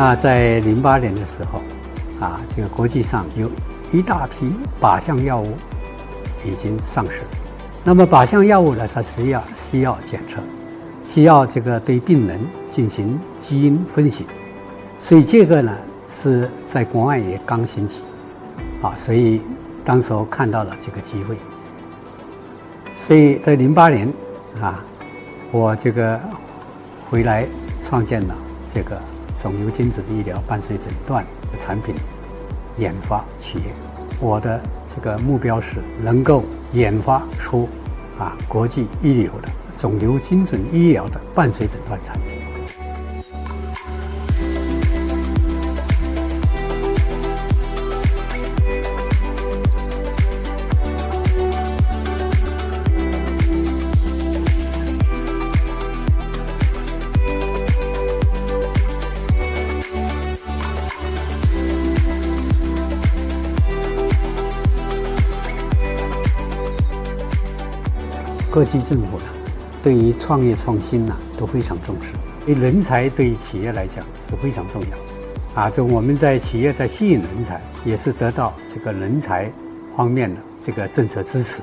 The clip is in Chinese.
那在08年的时候，这个国际上有一大批靶向药物已经上市。那么靶向药物呢，它需要检测，需要这个对病人进行基因分析，所以这个呢是在国外也刚兴起，所以当时候看到了这个机会，所以在08年我这个回来创建了这个肿瘤精准医疗伴随诊断的产品研发企业。我的这个目标是能够研发出国际一流的肿瘤精准医疗的伴随诊断产品。各级政府呢，对于创业创新都非常重视。因为人才对于企业来讲是非常重要，就我们在企业在吸引人才，也是得到这个人才方面的这个政策支持。